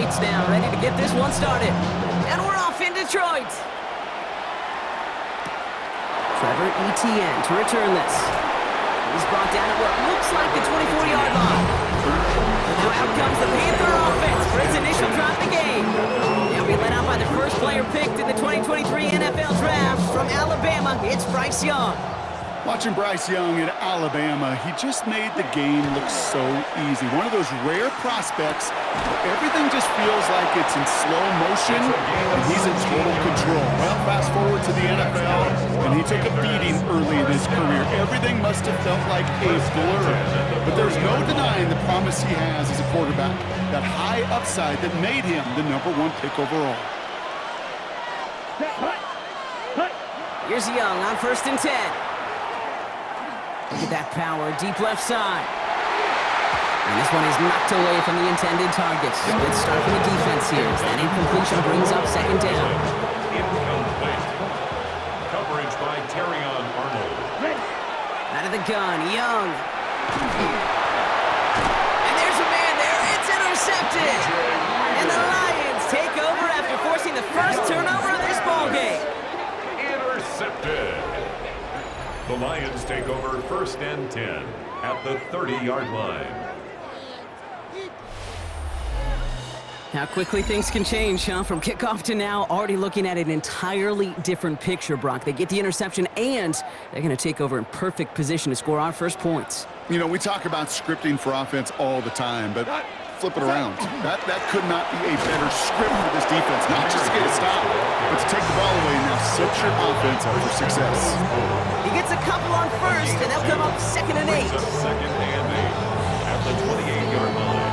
seats now, ready to get this one started. And we're off in Detroit. Trevor Etienne to return this. He's brought down at what looks like the 24-yard line. Now out comes the Panther offense for its initial drive of the game. They'll be led out by the first player picked in the 2023 NFL Draft from Alabama. It's Bryce Young. Watching Bryce Young at Alabama, he just made the game look so easy. One of those rare prospects where everything just feels like it's in slow motion, and he's in total control. Well, fast forward to the NFL, and he took a beating early in his career. Everything must have felt like a blur. But there's no denying the promise he has as a quarterback, that high upside that made him the #1 pick overall. Here's Young on 1st and 10. Look at that power, deep left side. And this one is knocked away from the intended targets. Good start from the defense here. As that incompletion brings up 2nd down. Incomplete. Coverage by Terrion Arnold. Out of the gun, Young. And there's a man there. It's intercepted. And the Lions take over after forcing the first turnover of this ballgame. Intercepted. The Lions take over 1st and 10 at the 30-yard line. How quickly things can change, huh? From kickoff to now, already looking at an entirely different picture, Brock. They get the interception, and they're going to take over in perfect position to score our first points. You know, we talk about scripting for offense all the time, but flip it around. That could not be a better script for this defense. Not just to get a stop, but to take the ball away and now set your offense up for success. He gets a couple on 1st, and they'll come up 2nd and 8. 2nd and 8 at the 28-yard line.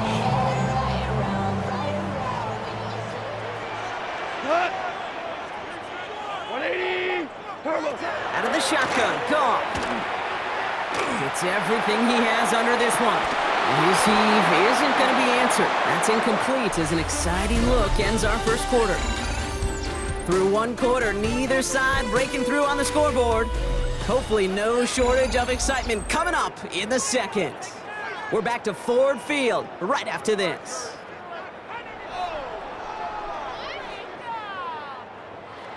Out of the shotgun, Goff. Gets everything he has under this one. His heave isn't going to be answered. That's incomplete as an exciting look ends our first quarter. Through one quarter, neither side breaking through on the scoreboard. Hopefully no shortage of excitement coming up in the second. We're back to Ford Field right after this.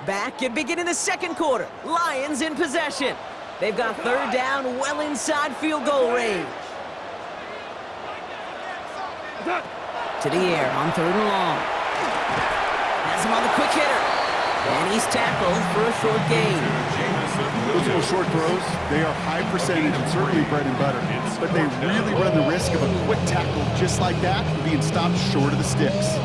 Back and beginning the second quarter. Lions in possession. They've got 3rd down well inside field goal range. To the air on 3rd and long. Has him on the quick hitter. And he's tackled for a short gain. Those little short throws, they are high percentage and certainly bread and butter. But they really run the risk of a quick tackle just like that and being stopped short of the sticks.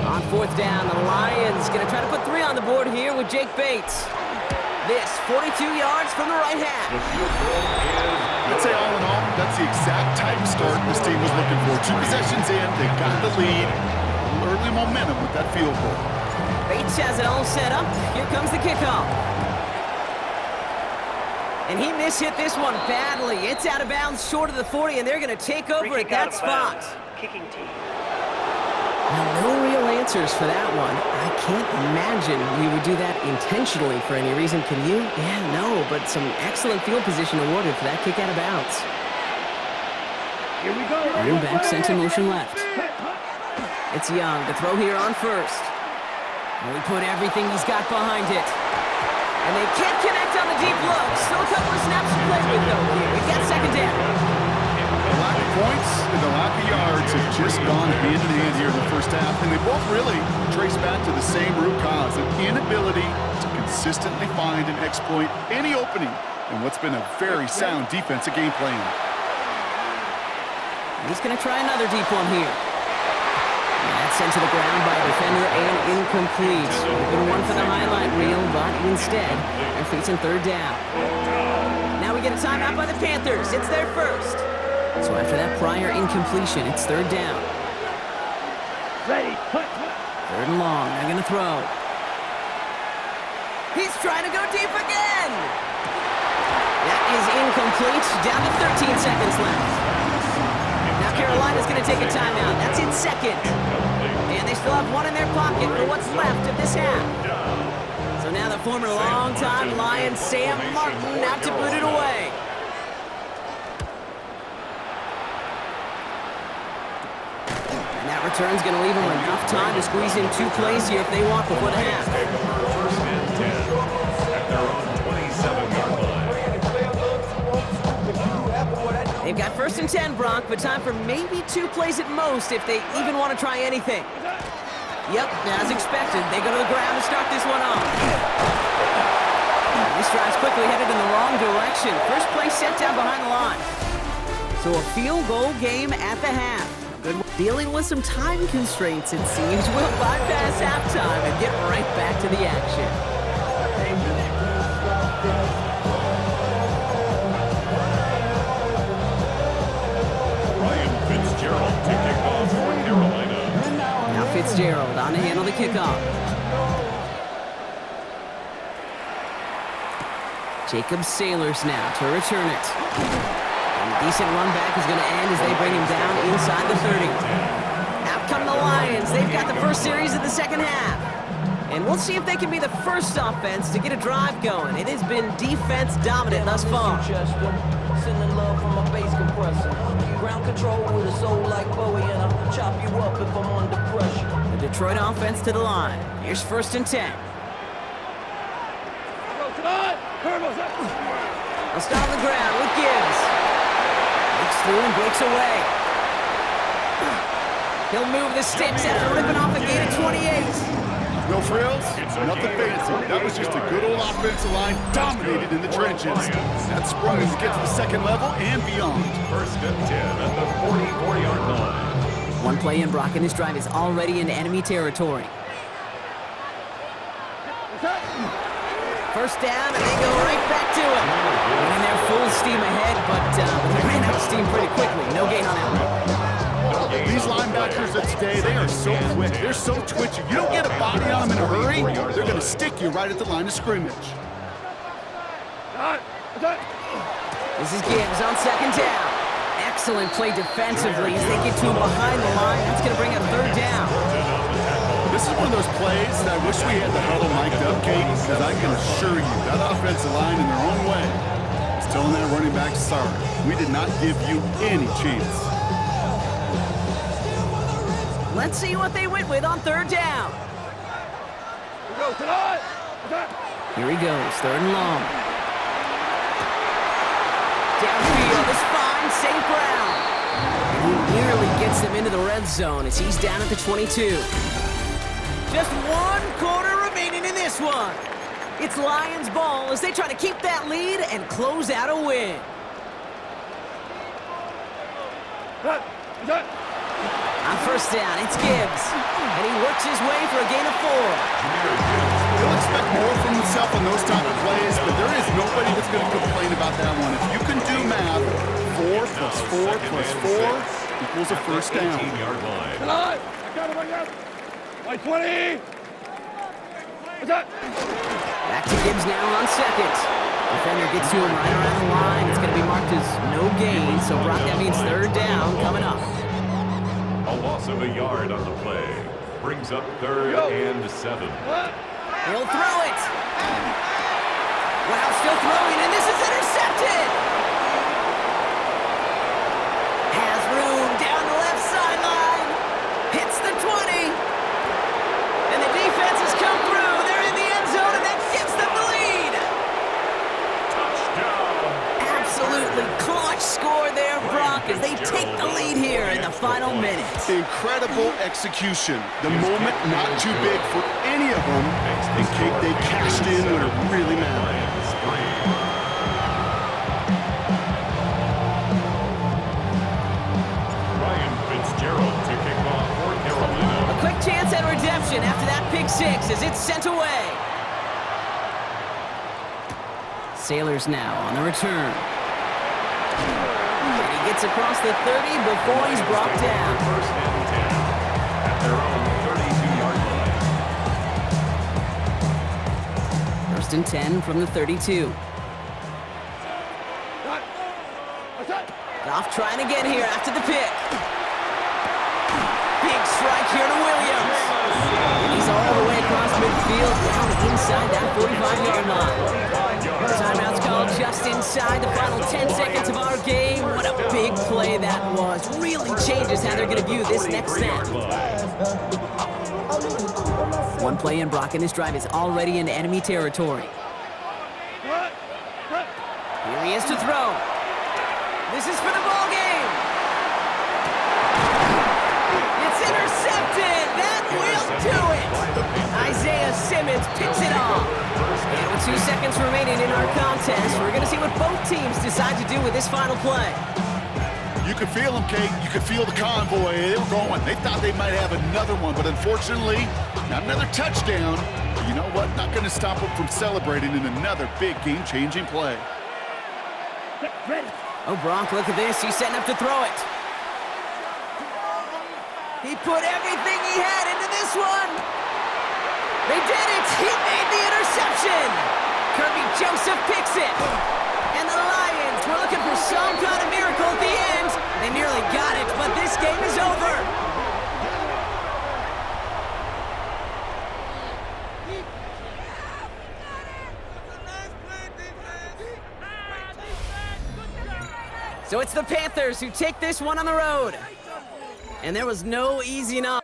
On 4th down, the Lions going to try to put 3 on the board here with Jake Bates. This, 42 yards from the right half. I'd say all in all, that's the exact type of start this team was looking for. 2 possessions in, they got the lead. Early momentum with that field goal. Bates has it all set up. Here comes the kickoff. And he mishit this one badly. It's out of bounds short of the 40, and they're going to take over at that spot. Kicking team. Now, no real answers for that one. I can't imagine we would do that intentionally for any reason. Can you? Yeah, no, but some excellent field position awarded for that kick out of bounds. Here we go. Running back sent in motion left. It's Young to throw here on 1st. And we put everything he's got behind it. And they can't connect on the deep look. Still a couple of snaps to play with, though. Here, we got 2nd down. The lack of points and the lack of yards have just gone hand in hand here in the first half, and they both really trace back to the same root cause, an inability to consistently find and exploit any opening in what's been a very sound defensive game plan. He's going to try another deep one here. And that's sent to the ground by a defender and incomplete. Been one for the highlight reel, but instead, they're facing 3rd down. Now we get a timeout by the Panthers. It's their first. So after that prior incompletion, it's 3rd down. Ready. 3rd and long. They're going to throw. He's trying to go deep again. That is incomplete. Down to 13 seconds left. Now Carolina's going to take a timeout. That's in 2nd. And they still have one in their pocket for what's left of this half. So now the former longtime Lion Sam Martin out to boot it away. And that return's going to leave them enough time to squeeze in 2 plays here if they want before the half. First and 10 at their own 27-yard line. They've got first and 10, Bronk, but time for maybe 2 plays at most if they even want to try anything. Yep, as expected, they go to the ground to start this one off. This drive's quickly headed in the wrong direction. First play set down behind the line. So a field goal game at the half. Good. Dealing with some time constraints, it seems. We'll bypass halftime and get right back to the action. Ryan Fitzgerald to kick off for Carolina. Now Fitzgerald on to handle the kickoff. Jacob Sailors now to return it. And a decent run back is going to end as they bring him down inside the 30. Out come the Lions. They've got the first series of the second half. And we'll see if they can be the first offense to get a drive going. It has been defense dominant thus far. Sending love from a bass compressor. Ground control with a soul like Bowie, and I'll chop you up if I'm under pressure. The Detroit offense to the line. Here's first and 10. They'll start on the ground with Gibbs. Breaks through and breaks away. He'll move the sticks after ripping off a gain of 28. No frills, nothing fancy. That was just a good old offensive line dominated in the trenches. That sprung him to get to the second level and beyond. First and 10 at the 44-yard line. One play in, Brock, and this drive is already in enemy territory. First down, and they go right back to it. And they're full steam ahead, but they ran out of steam pretty quickly. No gain on that one. These linebackers of today, they are so quick. They're so twitchy. You don't get a body on them in a hurry, they're going to stick you right at the line of scrimmage. This is Gibbs on second down. Excellent play defensively as they get to him behind the line. That's going to bring up third down. This is one of those plays that I wish we had the huddle mic'd up, Kate, because I can assure you that offensive line in their own way is telling that running back, sorry, we did not give you any chance. Let's see what they went with on third down. Here he goes, third and long. Downfield is fine, St. Brown. And he nearly gets them into the red zone as he's down at the 22. Just 1 quarter remaining in this one. It's Lions ball as they try to keep that lead and close out a win. On first down, it's Gibbs. And he works his way for a gain of 4. He'll expect more from himself on those type of plays, but there is nobody that's going to complain about that one. If you can do math, 4 plus 4 plus 4 equals a first down. 18-yard line. Like 20! Back to Gibbs now on second. Defender gets to him right around the line. It's going to be marked as no gain, so Brock, that means third down coming up. A loss of a yard on the play. Brings up third and 7. He'll throw it. Wow, still throwing, and this is intercepted. Has room down the left sideline. Hits the 20. And the defense has come through. They're in the end zone, and that gives them the lead. Touchdown. Absolutely clutch score there, Brock, as they take the lead here in the final minutes. Incredible execution. The moment not too big for any of them, and Kate, they cashed in when it really mattered. Ryan Fitzgerald to kick off for Carolina. A quick chance at redemption after that pick 6 as it's sent away. Sailors now on the return. And he gets across the 30 before he's brought down. First and 10 at their own 32-yard line. First and 10 from the 32. Goff trying to get here after the pick. Big strike here to Williams. And he's all the way across midfield. field down inside that 45-yard line. Timeout's called just inside the final 10 seconds of our game. What a big play that was. Really changes how they're going to view this next snap. One play in, Brock, and this drive is already into enemy territory. Here he is to throw. This is for the ball game. It's intercepted. That will do it. Isaiah Simmons picks it off. And with 2 seconds remaining in our contest, we're going to see what both teams decide to do with this final play. You could feel them, Kate. You could feel the convoy. They were going. They thought they might have another one, but unfortunately, not another touchdown. But you know what? Not going to stop them from celebrating in another big game-changing play. Oh, Brock, look at this. He's setting up to throw it. He put everything he had into this one. They did it. He made the interception. Kirby Joseph picks it. And the Lions were looking for some kind of miracle at the end. They nearly got it, but this game is over. So it's the Panthers who take this one on the road. And there was no easy enough.